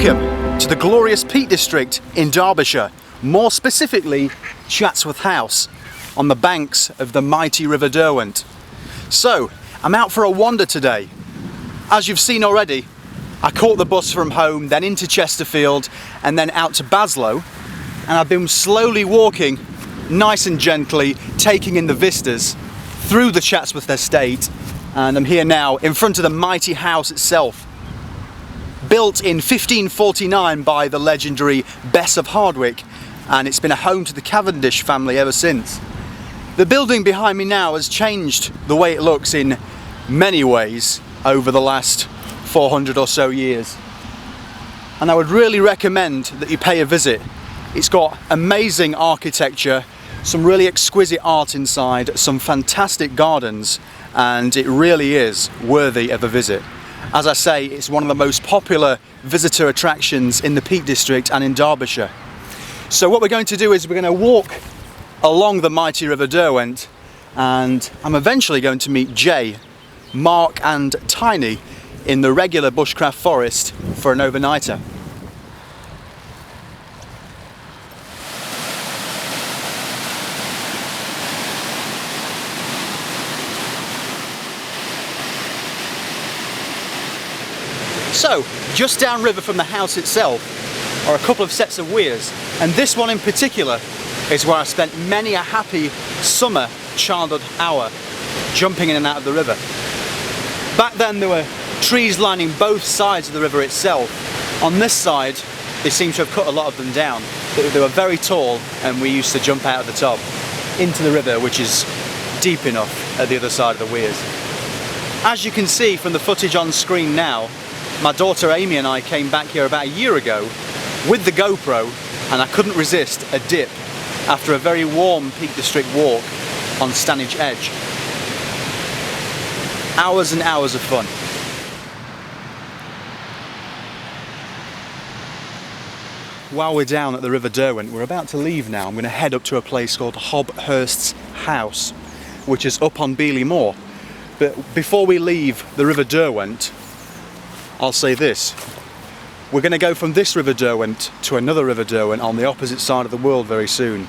Welcome to the glorious Peak District in Derbyshire, more specifically Chatsworth House, on the banks of the mighty River Derwent. So, I'm out for a wander today. As you've seen already, I caught the bus from home, then into Chesterfield, and then out to Baslow, and I've been slowly walking, nice and gently, taking in the vistas through the Chatsworth Estate, and I'm here now in front of the mighty house itself. Built in 1549 by the legendary Bess of Hardwick, and it's been a home to the Cavendish family ever since. The building behind me now has changed the way it looks in many ways over the last 400 or so years, and I would really recommend that you pay a visit. It's got amazing architecture, some really exquisite art inside, some fantastic gardens, and it really is worthy of a visit. As I say, it's one of the most popular visitor attractions in the Peak District and in Derbyshire. So what we're going to do is we're going to walk along the mighty River Derwent, and I'm eventually going to meet Jay, Mark and Tiny in the regular Bushcraft forest for an overnighter. So, just downriver from the house itself are a couple of sets of weirs, and this one in particular is where I spent many a happy summer childhood hour jumping in and out of the river. Back then there were trees lining both sides of the river itself. On this side they seem to have cut a lot of them down. They were very tall, and we used to jump out of the top into the river, which is deep enough at the other side of the weirs. As you can see from the footage on screen now, my daughter Amy and I came back here about a year ago with the GoPro, and I couldn't resist a dip after a very warm Peak District walk on Stanage Edge. Hours and hours of fun. While we're down at the River Derwent, we're about to leave now. I'm going to head up to a place called Hob Hurst House, which is up on Beeley Moor. But before we leave the River Derwent, I'll say this: we're going to go from this River Derwent to another River Derwent on the opposite side of the world very soon.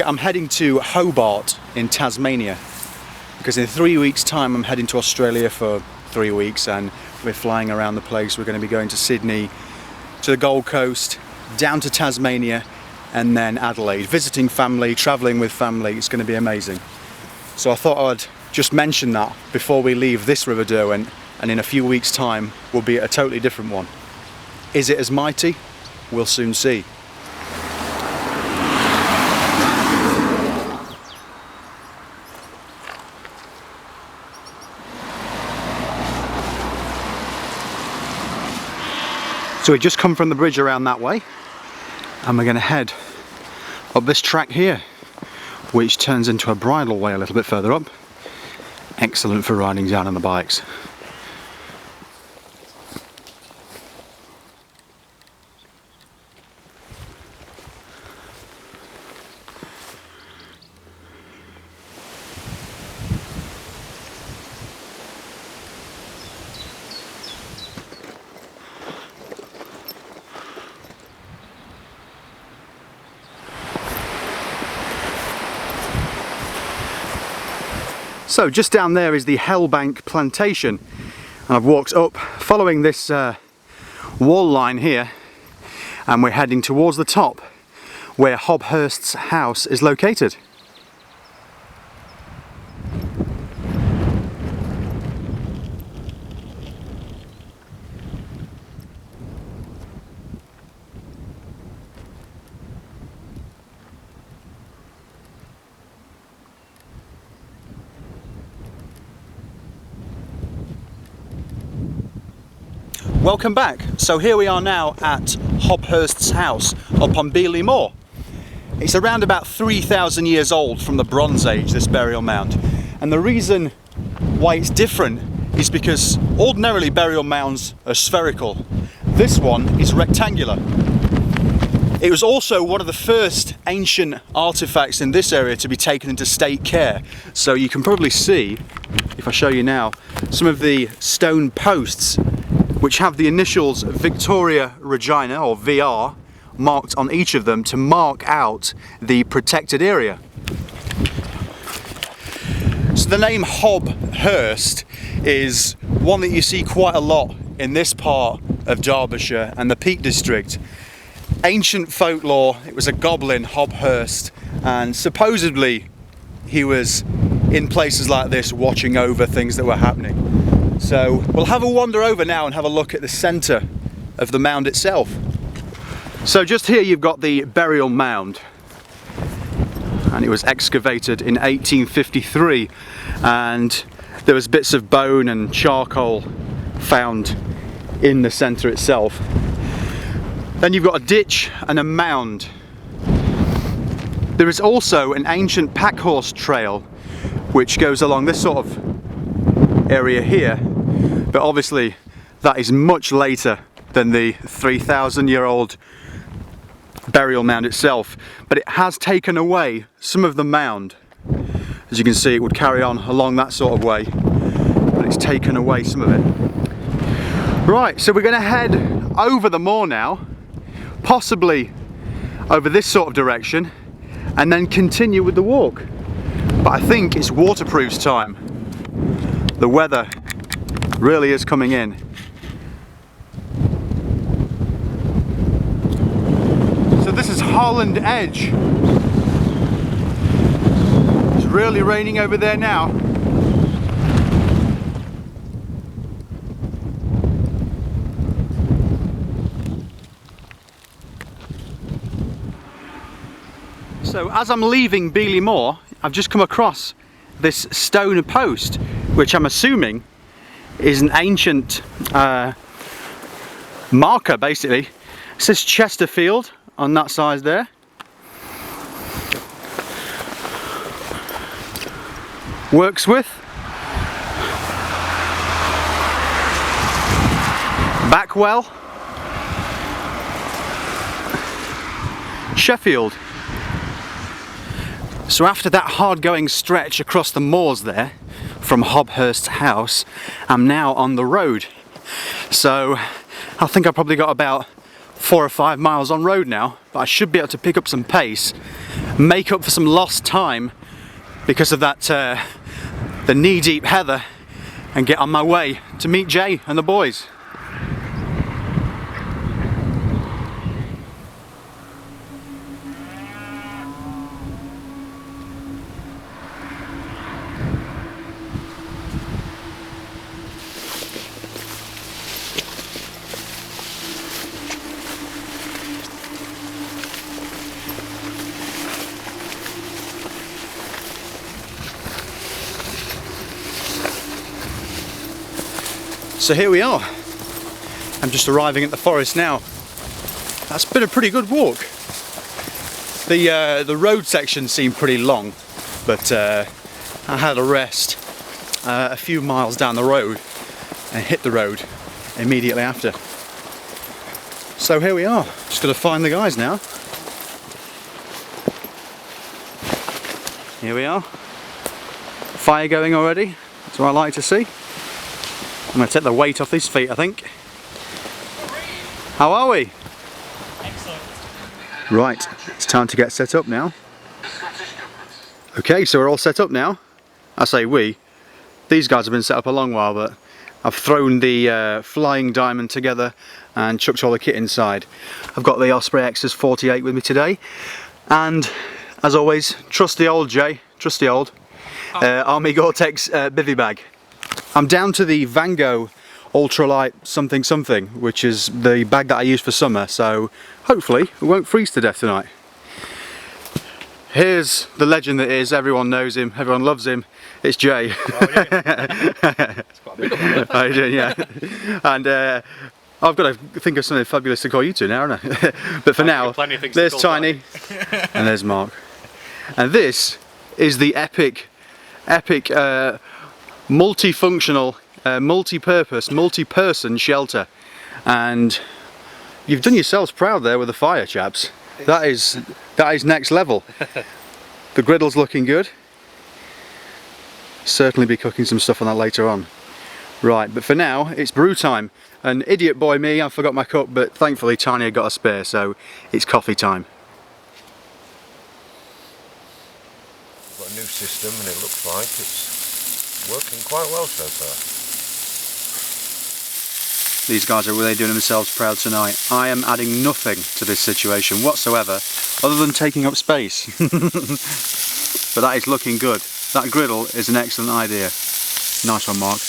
I'm heading to Hobart in Tasmania, because in 3 weeks' time I'm heading to Australia for 3 weeks, and we're flying around the place. We're going to be going to Sydney, to the Gold Coast, down to Tasmania, and then Adelaide, visiting family, travelling with family. It's going to be amazing. So I thought I'd just mention that before we leave this River Derwent, and in a few weeks' time we'll be at a totally different one. Is it as mighty? We'll soon see. So we just come from the bridge around that way, and we're going to head up this track here, which turns into a bridle way a little bit further up. Excellent for riding down on the bikes. So just down there is the Hellbank plantation, and I've walked up following this wall line here, and we're heading towards the top where Hob Hurst's house is located. Welcome back. So here we are now at Hob Hurst's house up on Beeley Moor. It's around about 3,000 years old from the Bronze Age, this burial mound. And the reason why it's different is because ordinarily burial mounds are spherical. This one is rectangular. It was also one of the first ancient artifacts in this area to be taken into state care. So you can probably see, if I show you now, some of the stone posts which have the initials Victoria Regina, or VR, marked on each of them to mark out the protected area. So the name Hob Hurst is one that you see quite a lot in this part of Derbyshire and the Peak District. Ancient folklore, it was a goblin, Hob Hurst, and supposedly he was in places like this watching over things that were happening. So we'll have a wander over now and have a look at the centre of the mound itself. So just here you've got the burial mound, and it was excavated in 1853, and there was bits of bone and charcoal found in the centre itself. Then you've got a ditch and a mound. There is also an ancient packhorse trail which goes along this sort of area here, but obviously that is much later than the 3,000-year-old burial mound itself, but it has taken away some of the mound. As you can see, it would carry on along that sort of way, but it's taken away some of it. Right, so we're going to head over the moor now, possibly over this sort of direction, and then continue with the walk. But I think it's waterproofs time. The weather really is coming in. So this is Holland Edge. It's really raining over there now. So as I'm leaving Beeley Moor, I've just come across this stone post, which I'm assuming is an ancient marker, basically. It says Chesterfield on that side there. Worksworth. Backwell. Sheffield. So after that hard-going stretch across the moors there, from Hob Hurst House, I'm now on the road. So I think I've probably got about 4 or 5 miles on road now, but I should be able to pick up some pace, make up for some lost time because of that the knee-deep heather, and get on my way to meet Jay and the boys. So here we are. I'm just arriving at the forest now. That's been a pretty good walk. The road section seemed pretty long, but I had a rest a few miles down the road and hit the road immediately after. So here we are. Just got to find the guys now. Here we are. Fire going already. That's what I like to see. I'm going to take the weight off his feet, I think. How are we? Excellent. Right, it's time to get set up now. Okay, so we're all set up now. I say we. These guys have been set up a long while, but I've thrown the flying diamond together and chucked all the kit inside. I've got the Osprey X's 48 with me today, and as always, trusty old Jay, trusty old Army Gore-Tex bivvy bag. I'm down to the Vango ultralight something something, which is the bag that I use for summer, so hopefully we won't freeze to death tonight. Here's the legend that is, everyone knows him, everyone loves him, it's Jay. Oh, yeah. It's quite a big one. How you doing, yeah. And I've got to think of something fabulous to call you to now, haven't I? But for now, there's Tiny and there's Mark. And this is the epic multifunctional, multi-purpose, multi-person shelter, and you've done yourselves proud there with the fire, chaps. That is next level. The griddle's looking good. Certainly be cooking some stuff on that later on. Right, but for now it's brew time. And idiot boy me, I forgot my cup, but thankfully Tanya got a spare, so it's coffee time. We've got a new system and it looks like it's working quite well so far. These guys are really doing themselves proud tonight. I am adding nothing to this situation whatsoever, other than taking up space. But that is looking good. That griddle is an excellent idea. Nice one, Mark.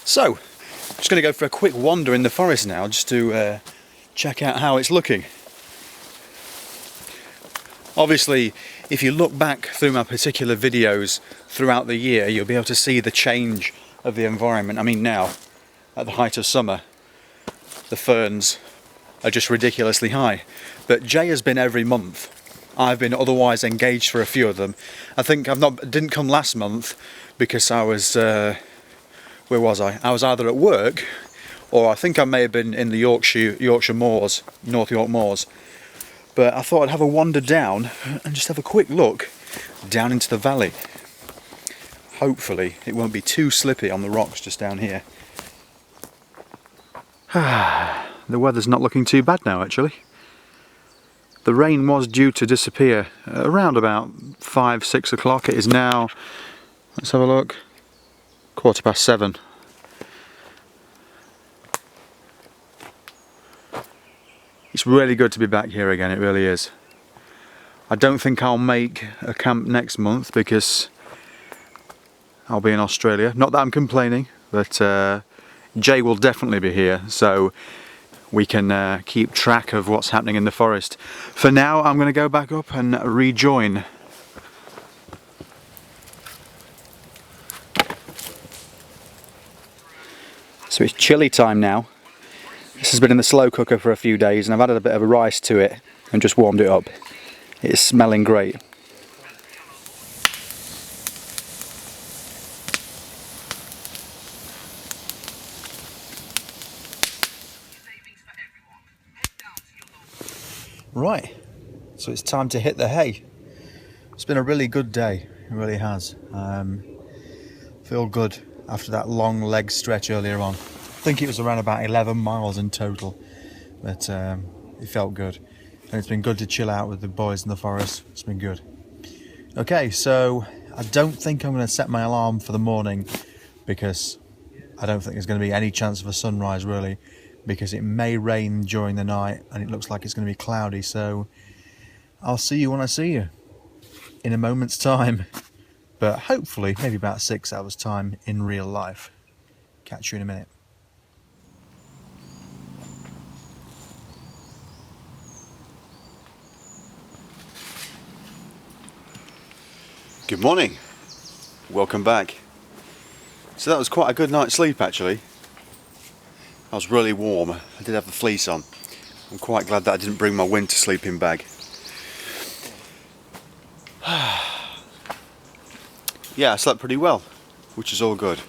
So, I'm just going to go for a quick wander in the forest now, just to check out how it's looking. Obviously, if you look back through my particular videos throughout the year, you'll be able to see the change of the environment. I mean, now, at the height of summer, the ferns are just ridiculously high. But Jay has been every month. I've been otherwise engaged for a few of them. I think didn't come last month because I was... where was I? I was either at work, or I think I may have been in the Yorkshire Moors, North York Moors. But I thought I'd have a wander down and just have a quick look down into the valley. Hopefully it won't be too slippy on the rocks just down here. The weather's not looking too bad now, actually. The rain was due to disappear around about 5-6 o'clock. It is now, let's have a look, 7:15. It's really good to be back here again, it really is. I don't think I'll make a camp next month because I'll be in Australia. Not that I'm complaining, but Jay will definitely be here, so we can keep track of what's happening in the forest. For now, I'm going to go back up and rejoin. So it's chilli time now. This has been in the slow cooker for a few days and I've added a bit of rice to it and just warmed it up. It's smelling great. Right, so it's time to hit the hay. It's been a really good day, it really has. Feel good after that long leg stretch earlier on. I think it was around about 11 miles in total, but it felt good. And it's been good to chill out with the boys in the forest. It's been good. Okay, so I don't think I'm going to set my alarm for the morning because I don't think there's going to be any chance of a sunrise really, because it may rain during the night and it looks like it's going to be cloudy. So I'll see you when I see you in a moment's time, but hopefully maybe about 6 hours time in real life. Catch you in a minute. Good morning, welcome back. So that was quite a good night's sleep actually. I was really warm, I did have the fleece on. I'm quite glad that I didn't bring my winter sleeping bag. Yeah, I slept pretty well, which is all good.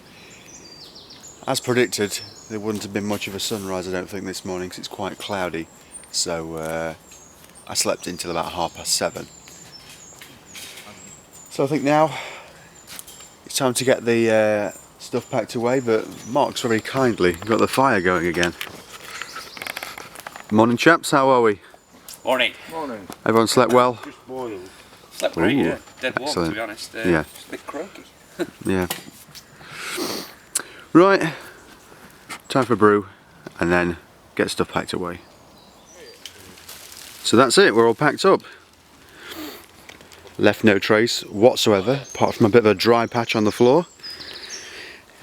As predicted, there wouldn't have been much of a sunrise I don't think this morning because it's quite cloudy. So I slept until about 7:30. So I think now it's time to get the stuff packed away, but Mark's very kindly got the fire going again. Morning chaps, how are we? Morning. Morning. Everyone slept well? Just boiled. Slept great, Ooh, yeah. Dead warm, excellent. to be honest. Yeah. Just a bit croaky. Yeah. Right, time for brew and then get stuff packed away. So that's it, we're all packed up. Left no trace whatsoever, apart from a bit of a dry patch on the floor.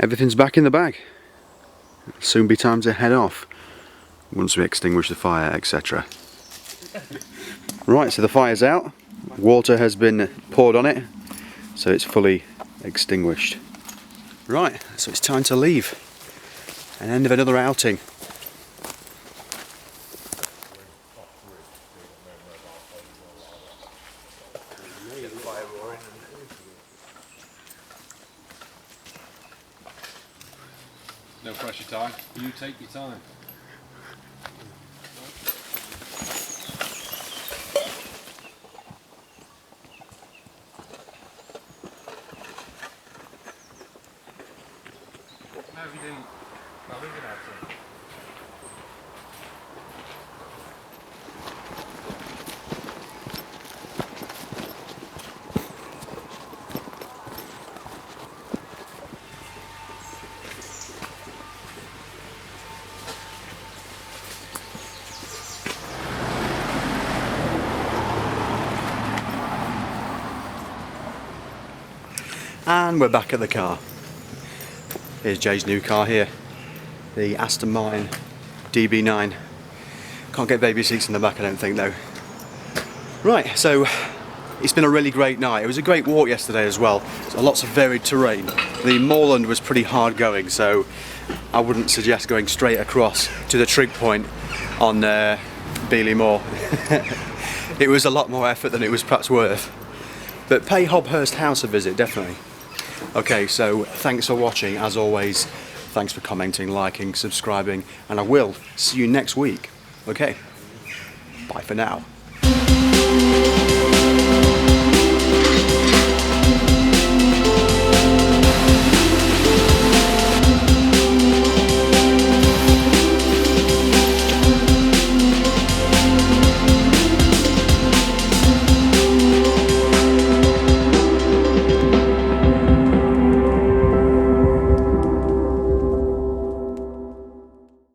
Everything's back in the bag. It'll soon be time to head off, once we extinguish the fire, etc. Right, so the fire's out. Water has been poured on it, so it's fully extinguished. Right, so it's time to leave. An end of another outing. pressure time. You take your time. How are you doing? Well, we're gonna have some. And we're back at the car. Here's Jay's new car here, the Aston Martin DB9. Can't get baby seats in the back, I don't think, though. Right, so it's been a really great night. It was a great walk yesterday as well. So lots of varied terrain. The moorland was pretty hard going, so I wouldn't suggest going straight across to the trig point on Beeley Moor. It was a lot more effort than it was perhaps worth. But pay Hob Hurst House a visit, definitely. Okay, so thanks for watching. As always, thanks for commenting, liking, subscribing, and I will see you next week. Okay, bye for now.